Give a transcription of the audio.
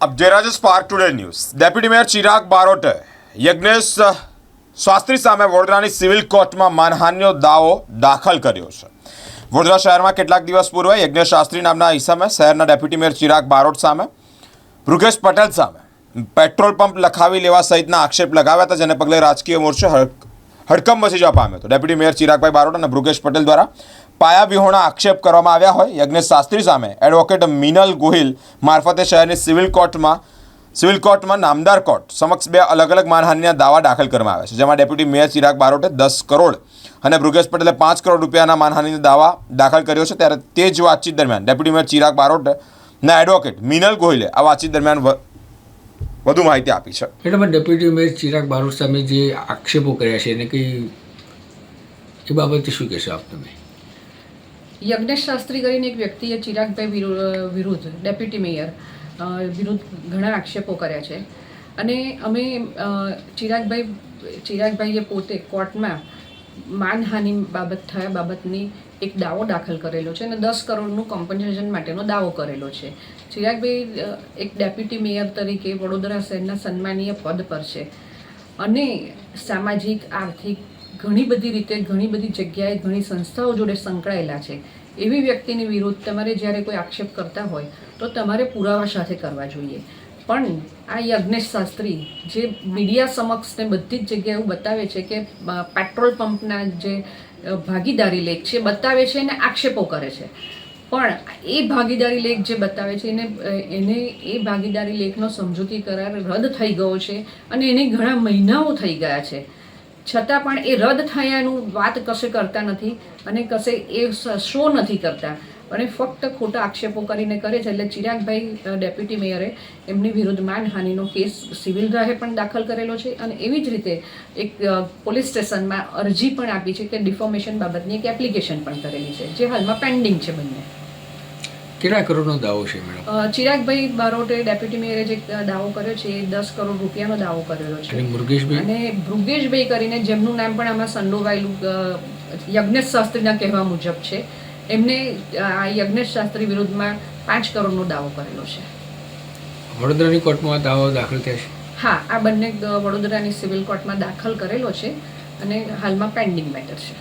अब Jayraj spark today news deputy mayor Chirag બારોટે યજ્ઞેશ શાસ્ત્રી સામે વડોદરાની સિવિલ કોર્ટમાં માનહાનિનો દાવો દાખલ કર્યો છે। વડોદરા શહેરમાં કેટલાક દિવસ પૂર્વે યજ્ઞેશ શાસ્ત્રી નામના ઈસમે શહેરના ડેપ્યુટી મેયર ચિરાગ બારોટ સામે ભૃગેશ પટેલ સામે પેટ્રોલ પંપ લખાવી લેવા સહિતના આક્ષેપ લગાવ્યા હતા, જેને પગલે રાજકીય મોરચો હડકંપ મચી જવા પામ્યો હતો। ડેપ્યુટી મેયર ચિરાગભાઈ બારોટ અને ભૃગેશ પટેલ દ્વારા પાયાવિહોણા આક્ષેપ કરવામાં આવ્યા હોય યજ્ઞેશ શાસ્ત્રી સામે એડવોકેટ મિનલ ગોહિલ મારફતે શહેરની સિવિલ કોર્ટમાં નામદાર કોર્ટ સમક્ષ બે અલગ અલગ માનહાનિના દાવા દાખલ કરવામાં આવ્યા છે, જેમાં ડેપ્યુટી મેયર ચિરાગ બારોટે 10 કરોડ અને ભૃગેશ પટેલે 5 કરોડ રૂપિયાના માનહાનિના દાવા દાખલ કર્યો છે। ત્યારે તે જ વાતચીત દરમિયાન ડેપ્યુટી મેયર ચિરાગ બારોટના એડવોકેટ મિનલ ગોહિલે આ વાતચીત દરમિયાન વધુ માહિતી આપી છે। એટલે ડેપ્યુટી મેયર ચિરાગ બારોટ સામે જે આક્ષેપો કર્યા છે એને કંઈ એ બાબતે શું કહેશો આપ તમે? યજ્ઞેશ શાસ્ત્રી કરીને એક વ્યક્તિએ ચિરાગભાઈ વિરુદ્ધ ડેપ્યુટી મેયર વિરુદ્ધ ઘણા આક્ષેપો કર્યા છે અને અમે ચિરાગભાઈએ પોતે કોર્ટમાં માનહાનિ થયા બાબતની એક દાવો દાખલ કરેલો છે અને 10 કરોડનું કોમ્પન્સેશન માટેનો દાવો કરેલો છે। ચિરાગભાઈ એક ડેપ્યુટી મેયર તરીકે વડોદરા શહેરના સન્માનીય પદ પર છે અને સામાજિક આર્થિક ઘણી બધી રીતે ઘણી બધી જગ્યાએ ઘણી સંસ્થાઓ જોડે સંકળાયેલા છે। એવી વ્યક્તિની વિરુદ્ધ તમારે જ્યારે કોઈ આક્ષેપ કરતા હોય તો તમારે પુરાવા સાથે કરવા જોઈએ, પણ આ યજ્ઞેશ શાસ્ત્રી જે મીડિયા સમક્ષ ને બધી જ જગ્યાએ એવું બતાવે છે કે પેટ્રોલ પંપના જે ભાગીદારી લેખ છે બતાવે છે અને આક્ષેપો કરે છે, પણ એ ભાગીદારી લેખ જે બતાવે છે એને એ ભાગીદારી લેખનો સમજૂતી કરાર રદ થઈ ગયો છે અને એને ઘણા મહિનાઓ થઈ ગયા છે, છતાં પણ એ રદ થયાનું વાત કશે કરતા નથી અને કશે એ શો નથી કરતા અને ફક્ત ખોટા આક્ષેપો કરીને કરે છે। એટલે ચિરાગભાઈ ડેપ્યુટી મેયરે એમની વિરુદ્ધ માનહાનિનો કેસ સિવિલ રાહે પણ દાખલ કરેલો છે અને એવી જ રીતે એક પોલીસ સ્ટેશનમાં અરજી પણ આપી છે કે ડિફોર્મેશન બાબતની એક એપ્લિકેશન પણ કરેલી છે, જે હાલમાં પેન્ડિંગ છે બંને। કેટલા કરોડનો દાવો છે મેડમ? ચિરાગભાઈ બારોટે ડેપ્યુટી મેયરે જે દાવો કર્યો છે એ 10 કરોડ રૂપિયાનો દાવો કરેલો છે અને ભૃગેશભાઈ કરીને જેમનું નામ પણ આમાં સંડોવાયેલું યજ્ઞેશ શાસ્ત્રીના કહેવા મુજબ છે, એમને આ યજ્ઞેશ શાસ્ત્રી વિરુદ્ધમાં 5 કરોડનો દાવો કરેલો છે। વડોદરાની કોર્ટમાં દાવો દાખલ થયા છે? હા, આ બંને વડોદરાની સિવિલ કોર્ટમાં દાખલ કરેલો છે અને હાલમાં પેન્ડિંગ મેટર છે।